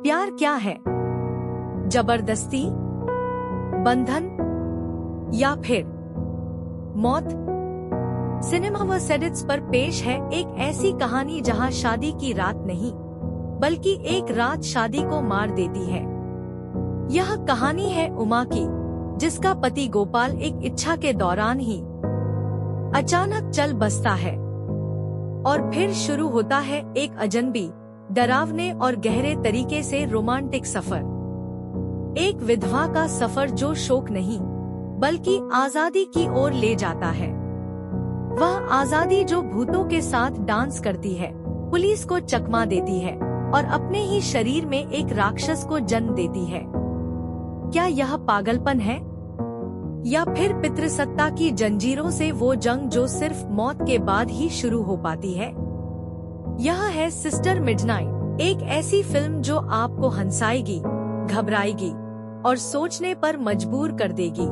प्यार क्या है? जबरदस्ती, बंधन या फिर मौत? सिनेमा व सेडिट्स पर पेश है एक ऐसी कहानी जहां शादी की रात नहीं बल्कि एक रात शादी को मार देती है। यह कहानी है उमा की, जिसका पति गोपाल एक इच्छा के दौरान ही अचानक चल बसता है और फिर शुरू होता है एक अजनबी, डरावने और गहरे तरीके से रोमांटिक सफर। एक विधवा का सफर जो शोक नहीं बल्कि आजादी की ओर ले जाता है। वह आजादी जो भूतों के साथ डांस करती है, पुलिस को चकमा देती है और अपने ही शरीर में एक राक्षस को जन्म देती है। क्या यह पागलपन है या फिर पितृसत्ता की जंजीरों से वो जंग जो सिर्फ मौत के बाद ही शुरू हो पाती है? यह है सिस्टर मिडनाइट, एक ऐसी फिल्म जो आपको हंसाएगी, घबराएगी और सोचने पर मजबूर कर देगी।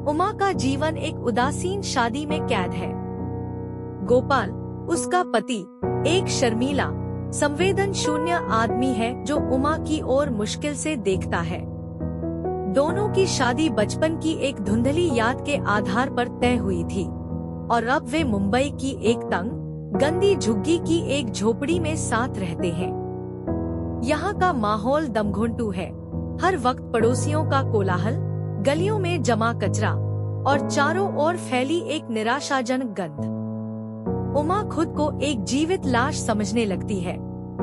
उमा का जीवन एक उदासीन शादी में कैद है। गोपाल, उसका पति, एक शर्मीला, संवेदन शून्य आदमी है जो उमा की ओर मुश्किल से देखता है। दोनों की शादी बचपन की एक धुंधली याद के आधार पर तय हुई थी और अब वे मुंबई की एक तंग, गंदी झुग्गी की एक झोपड़ी में साथ रहते हैं। यहाँ का माहौल दमघुंटू है, हर वक्त पड़ोसियों का कोलाहल, गलियों में जमा कचरा और चारों ओर फैली एक निराशाजनक गंध। उमा खुद को एक जीवित लाश समझने लगती है,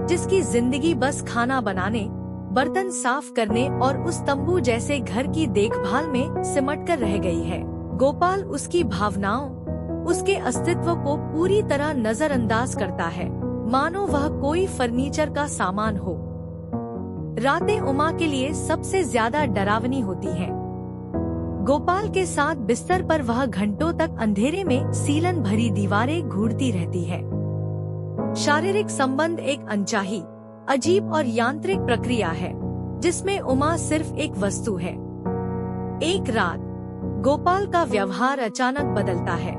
जिसकी जिंदगी बस खाना बनाने, बर्तन साफ करने और उस तंबू जैसे घर की देखभाल में सिमट कर रह गई है। गोपाल उसकी भावनाओं, उसके अस्तित्व को पूरी तरह नजरअंदाज करता है, मानो वह कोई फर्नीचर का सामान हो। रातें उमा के लिए सबसे ज्यादा डरावनी होती हैं। गोपाल के साथ बिस्तर पर वह घंटों तक अंधेरे में सीलन भरी दीवारें घूरती रहती है। शारीरिक संबंध एक अनचाही, अजीब और यांत्रिक प्रक्रिया है, जिसमें उमा सिर्फ एक वस्तु है। एक रात गोपाल का व्यवहार अचानक बदलता है।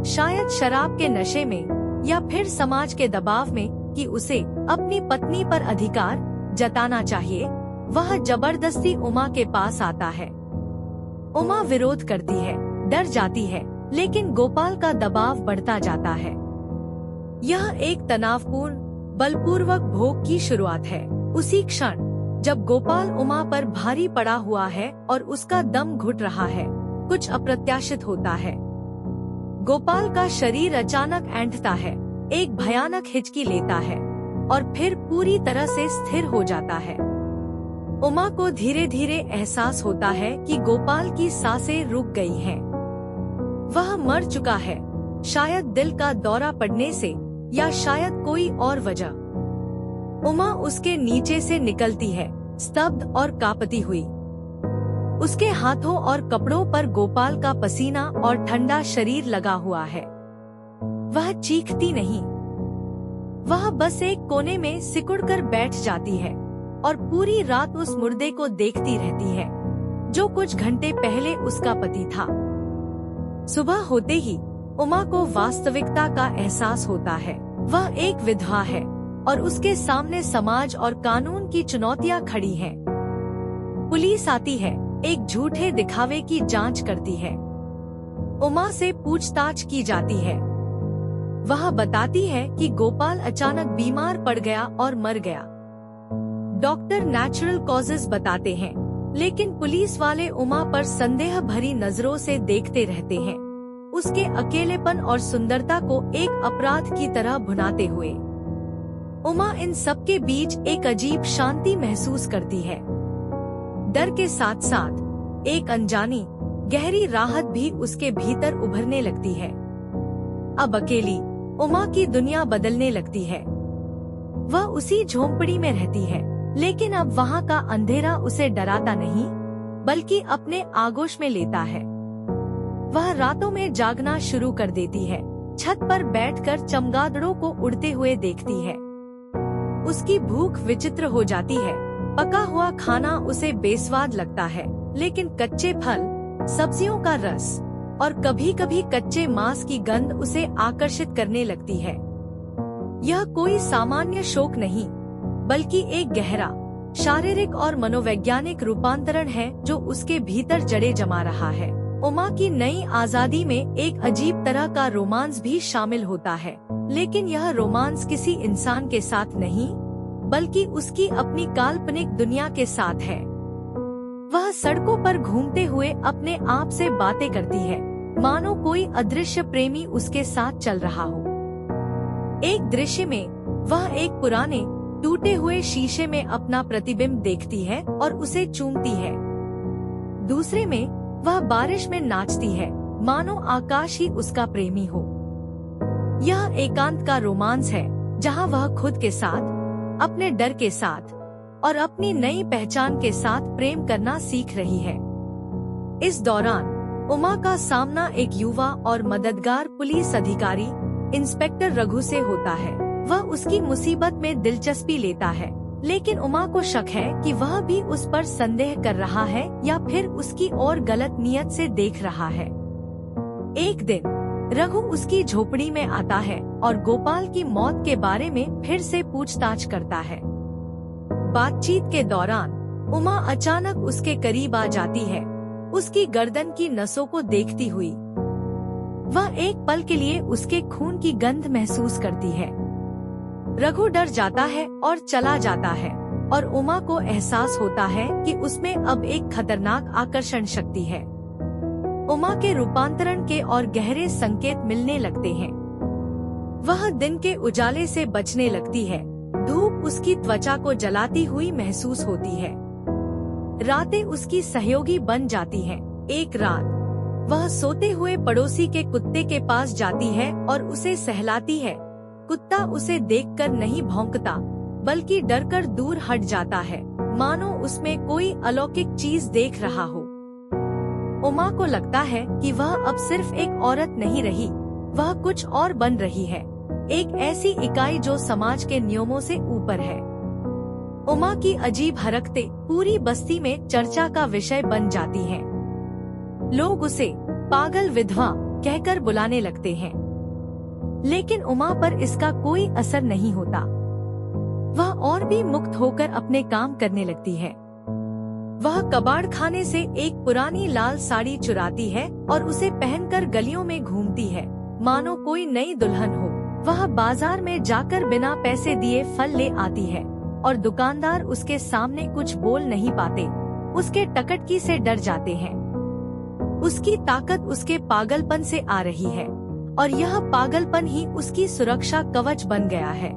शायद शराब के नशे में या फिर समाज के दबाव में कि उसे अपनी पत्नी पर अधिकार जताना चाहिए, वह जबरदस्ती उमा के पास आता है। उमा विरोध करती है, डर जाती है, लेकिन गोपाल का दबाव बढ़ता जाता है। यह एक तनावपूर्ण, बलपूर्वक भोग की शुरुआत है। उसी क्षण जब गोपाल उमा पर भारी पड़ा हुआ है और उसका दम घुट रहा है, कुछ अप्रत्याशित होता है। गोपाल का शरीर अचानक ऐंठता है, एक भयानक हिचकी लेता है और फिर पूरी तरह से स्थिर हो जाता है। उमा को धीरे धीरे एहसास होता है कि गोपाल की सांसें रुक गई हैं। वह मर चुका है, शायद दिल का दौरा पड़ने से या शायद कोई और वजह। उमा उसके नीचे से निकलती है, स्तब्ध और कांपती हुई। उसके हाथों और कपड़ों पर गोपाल का पसीना और ठंडा शरीर लगा हुआ है। वह चीखती नहीं, वह बस एक कोने में सिकुड़कर बैठ जाती है और पूरी रात उस मुर्दे को देखती रहती है, जो कुछ घंटे पहले उसका पति था। सुबह होते ही उमा को वास्तविकता का एहसास होता है। वह एक विधवा है और उसके सामने समाज और कानून की चुनौतियां खड़ी हैं। पुलिस आती है, एक झूठे दिखावे की जांच करती है। उमा से पूछताछ की जाती है। वह बताती है कि गोपाल अचानक बीमार पड़ गया और मर गया। डॉक्टर नेचुरल कॉजेज बताते हैं, लेकिन पुलिस वाले उमा पर संदेह भरी नजरों से देखते रहते हैं, उसके अकेलेपन और सुंदरता को एक अपराध की तरह भुनाते हुए। उमा इन सब के बीच एक अजीब शांति महसूस करती है। डर के साथ साथ एक अनजानी, गहरी राहत भी उसके भीतर उभरने लगती है। अब अकेली उमा की दुनिया बदलने लगती है। वह उसी झोंपड़ी में रहती है, लेकिन अब वहाँ का अंधेरा उसे डराता नहीं, बल्कि अपने आगोश में लेता है। वह रातों में जागना शुरू कर देती है, छत पर बैठकर चमगादड़ों को उड़ते हुए देखती है। उसकी भूख विचित्र हो जाती है। पका हुआ खाना उसे बेस्वाद लगता है, लेकिन कच्चे फल, सब्जियों का रस और कभी कभी कच्चे मांस की गंध उसे आकर्षित करने लगती है। यह कोई सामान्य शौक नहीं, बल्कि एक गहरा शारीरिक और मनोवैज्ञानिक रूपांतरण है जो उसके भीतर जड़ें जमा रहा है। उमा की नई आजादी में एक अजीब तरह का रोमांस भी शामिल होता है, लेकिन यह रोमांस किसी इंसान के साथ नहीं, बल्कि उसकी अपनी काल्पनिक दुनिया के साथ है। वह सड़कों पर घूमते हुए अपने आप से बातें करती है, मानो कोई अदृश्य प्रेमी उसके साथ चल रहा हो। एक दृश्य में वह एक पुराने टूटे हुए शीशे में अपना प्रतिबिंब देखती है और उसे चूमती है। दूसरे में वह बारिश में नाचती है, मानो आकाश ही उसका प्रेमी हो। यह एकांत का रोमांस है, जहां वह खुद के साथ, अपने डर के साथ और अपनी नई पहचान के साथ प्रेम करना सीख रही है। इस दौरान उमा का सामना एक युवा और मददगार पुलिस अधिकारी इंस्पेक्टर रघु से होता है। वह उसकी मुसीबत में दिलचस्पी लेता है, लेकिन उमा को शक है कि वह भी उस पर संदेह कर रहा है या फिर उसकी और गलत नियत से देख रहा है। एक दिन रघु उसकी झोपड़ी में आता है और गोपाल की मौत के बारे में फिर से पूछताछ करता है। बातचीत के दौरान उमा अचानक उसके करीब आ जाती है, उसकी गर्दन की नसों को देखती हुई। वह एक पल के लिए उसके खून की गंध महसूस करती है। रघु डर जाता है और चला जाता है, और उमा को एहसास होता है कि उसमें अब एक खतरनाक आकर्षण शक्ति है। उमा के रूपांतरण के और गहरे संकेत मिलने लगते हैं। वह दिन के उजाले से बचने लगती है, धूप उसकी त्वचा को जलाती हुई महसूस होती है। रातें उसकी सहयोगी बन जाती हैं। एक रात वह सोते हुए पड़ोसी के कुत्ते के पास जाती है और उसे सहलाती है। कुत्ता उसे देखकर नहीं भौंकता, बल्कि डरकर दूर हट जाता है, मानो उसमें कोई अलौकिक चीज देख रहा हो। उमा को लगता है कि वह अब सिर्फ एक औरत नहीं रही, वह कुछ और बन रही है, एक ऐसी इकाई जो समाज के नियमों से ऊपर है। उमा की अजीब हरकतें पूरी बस्ती में चर्चा का विषय बन जाती हैं। लोग उसे पागल विधवा कहकर बुलाने लगते हैं, लेकिन उमा पर इसका कोई असर नहीं होता। वह और भी मुक्त होकर अपने काम करने लगती है। वह कबाड़ खाने से एक पुरानी लाल साड़ी चुराती है और उसे पहनकर गलियों में घूमती है, मानो कोई नई दुल्हन हो। वह बाजार में जाकर बिना पैसे दिए फल ले आती है और दुकानदार उसके सामने कुछ बोल नहीं पाते, उसके टकटकी से डर जाते हैं। उसकी ताकत उसके पागलपन से आ रही है, और यह पागलपन ही उसकी सुरक्षा कवच बन गया है।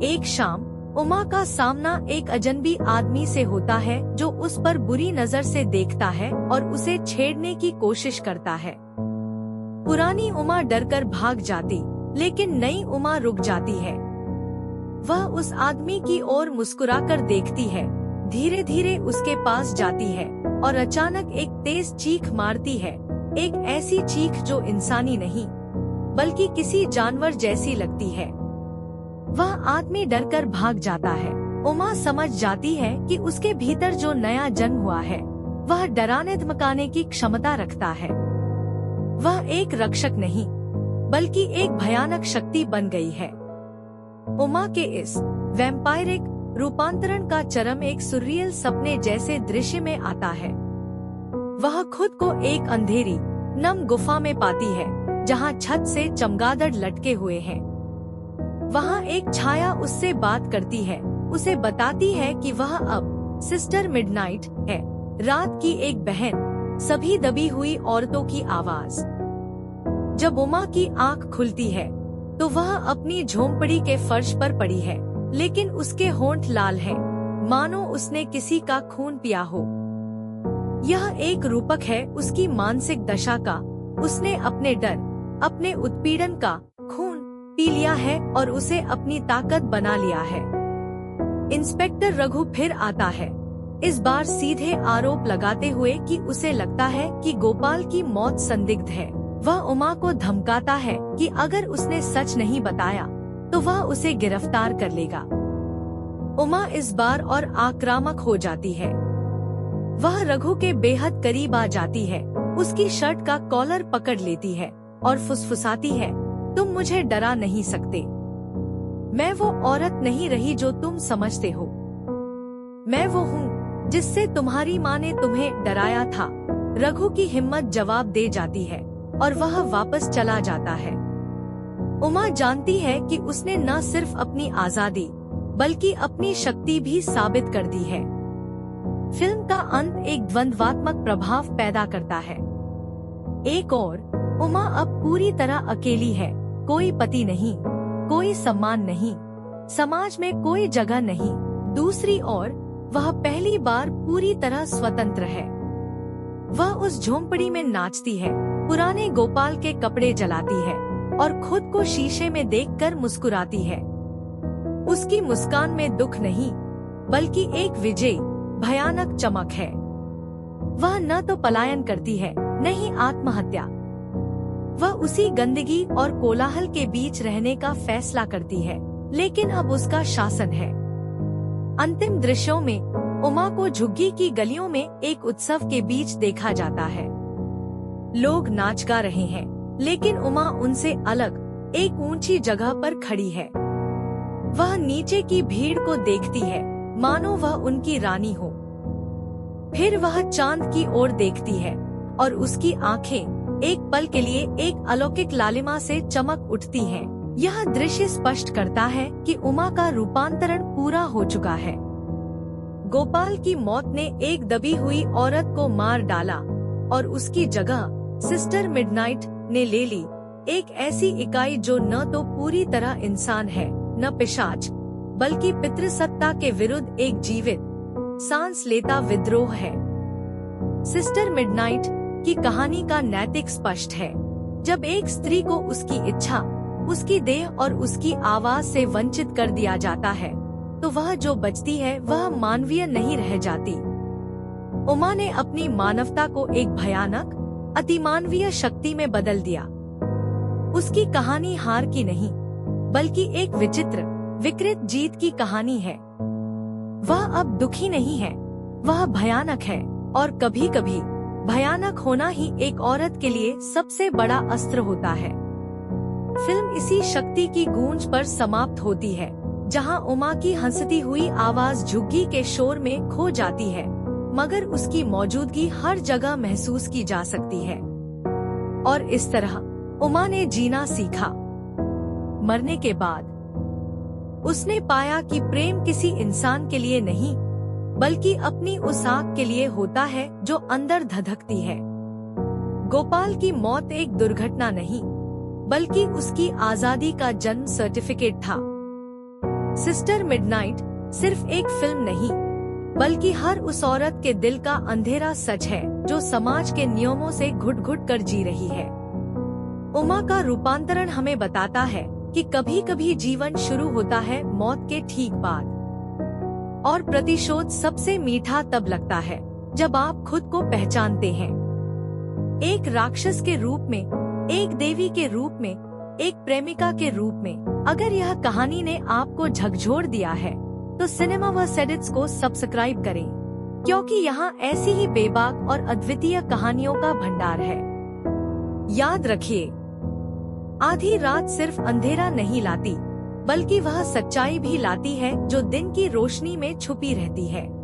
एक शाम उमा का सामना एक अजनबी आदमी से होता है, जो उस पर बुरी नजर से देखता है और उसे छेड़ने की कोशिश करता है। पुरानी उमा डरकर भाग जाती, लेकिन नई उमा रुक जाती है। वह उस आदमी की ओर मुस्कुराकर देखती है, धीरे धीरे उसके पास जाती है और अचानक एक तेज चीख मारती है, एक ऐसी चीख जो इंसानी नहीं, बल्कि किसी जानवर जैसी लगती है। वह आदमी डरकर भाग जाता है। उमा समझ जाती है कि उसके भीतर जो नया जन्म हुआ है, वह डराने धमकाने की क्षमता रखता है। वह एक रक्षक नहीं, बल्कि एक भयानक शक्ति बन गई है। उमा के इस वैम्पायरिक रूपांतरण का चरम एक सुर्रियल सपने जैसे दृश्य में आता है। वह खुद को एक अंधेरी, नम गुफा में पाती है, जहां छत से चमगादड़ लटके हुए हैं। वहां एक छाया उससे बात करती है, उसे बताती है कि वह अब सिस्टर मिडनाइट है, रात की एक बहन, सभी दबी हुई औरतों की आवाज। जब उमा की आंख खुलती है, तो वह अपनी झोंपड़ी के फर्श पर पड़ी है, लेकिन उसके होंठ लाल हैं, मानो उसने किसी का खून पिया हो। यह एक रूपक है उसकी मानसिक दशा का। उसने अपने डर, अपने उत्पीड़न का खून पी लिया है और उसे अपनी ताकत बना लिया है। इंस्पेक्टर रघु फिर आता है, इस बार सीधे आरोप लगाते हुए कि उसे लगता है कि गोपाल की मौत संदिग्ध है। वह उमा को धमकाता है कि अगर उसने सच नहीं बताया तो वह उसे गिरफ्तार कर लेगा। उमा इस बार और आक्रामक हो जाती है। वह रघु के बेहद करीब आ जाती है, उसकी शर्ट का कॉलर पकड़ लेती है और फुसफुसाती है, तुम मुझे डरा नहीं सकते। मैं वो औरत नहीं रही जो तुम समझते हो। मैं वो हूँ जिससे तुम्हारी माँ ने तुम्हें डराया था। रघु की हिम्मत जवाब दे जाती है और वह वापस चला जाता है। उमा जानती है कि उसने न सिर्फ अपनी आजादी बल्कि अपनी शक्ति भी साबित कर दी है। फिल्म का अंत एक द्वंद्वात्मक प्रभाव पैदा करता है। एक और, उमा अब पूरी तरह अकेली है। कोई पति नहीं, कोई सम्मान नहीं, समाज में कोई जगह नहीं। दूसरी ओर, वह पहली बार पूरी तरह स्वतंत्र है। वह उस झोंपड़ी में नाचती है, पुराने गोपाल के कपड़े जलाती है और खुद को शीशे में देखकर मुस्कुराती है। उसकी मुस्कान में दुख नहीं, बल्कि एक विजयी, भयानक चमक है। वह न तो पलायन करती है, न ही आत्महत्या। वह उसी गंदगी और कोलाहल के बीच रहने का फैसला करती है, लेकिन अब उसका शासन है। अंतिम दृश्यों में उमा को झुग्गी की गलियों में एक उत्सव के बीच देखा जाता है। लोग नाच गा रहे हैं, लेकिन उमा उनसे अलग एक ऊंची जगह पर खड़ी है। वह नीचे की भीड़ को देखती है, मानो वह उनकी रानी हो। फिर वह चांद की ओर देखती है और उसकी आंखें एक पल के लिए एक अलौकिक लालिमा से चमक उठती हैं। यह दृश्य स्पष्ट करता है कि उमा का रूपांतरण पूरा हो चुका है। गोपाल की मौत ने एक दबी हुई औरत को मार डाला और उसकी जगह सिस्टर मिडनाइट ने ले ली, एक ऐसी इकाई जो न तो पूरी तरह इंसान है, न पिशाच, बल्कि पितृसत्ता के विरुद्ध एक जीवित, सांस लेता विद्रोह है। सिस्टर मिडनाइट की कहानी का नैतिक स्पष्ट है। जब एक स्त्री को उसकी इच्छा, उसकी देह और उसकी आवाज से वंचित कर दिया जाता है, तो वह जो बचती है वह मानवीय नहीं रह जाती। उमा ने अपनी मानवता को एक भयानक, अतिमानवीय शक्ति में बदल दिया। उसकी कहानी हार की नहीं, बल्कि एक विचित्र, विकृत जीत की कहानी है। वह अब दुखी नहीं है, वह भयानक है, और कभी कभी भयानक होना ही एक औरत के लिए सबसे बड़ा अस्त्र होता है। फिल्म इसी शक्ति की गूंज पर समाप्त होती है, जहां उमा की हंसती हुई आवाज झुग्गी के शोर में खो जाती है, मगर उसकी मौजूदगी हर जगह महसूस की जा सकती है। और इस तरह उमा ने जीना सीखा। मरने के बाद उसने पाया कि प्रेम किसी इंसान के लिए नहीं, बल्कि अपनी उस आग के लिए होता है जो अंदर धधकती है। गोपाल की मौत एक दुर्घटना नहीं, बल्कि उसकी आजादी का जन्म सर्टिफिकेट था। सिस्टर मिडनाइट सिर्फ एक फिल्म नहीं, बल्कि हर उस औरत के दिल का अंधेरा सच है जो समाज के नियमों से घुट-घुट कर जी रही है। उमा का रूपांतरण हमें बताता है कि कभी कभी जीवन शुरू होता है मौत के ठीक बाद, और प्रतिशोध सबसे मीठा तब लगता है जब आप खुद को पहचानते हैं। एक राक्षस के रूप में, एक देवी के रूप में, एक प्रेमिका के रूप में। अगर यह कहानी ने आपको झकझोर दिया है, तो सिनेमावर्स एडिट्स को सब्सक्राइब करें, क्योंकि यहाँ ऐसी ही बेबाक और अद्वितीय कहानियों का भंडार है। याद रखिए, आधी रात सिर्फ अंधेरा नहीं लाती, बल्कि वह सच्चाई भी लाती है जो दिन की रोशनी में छुपी रहती है।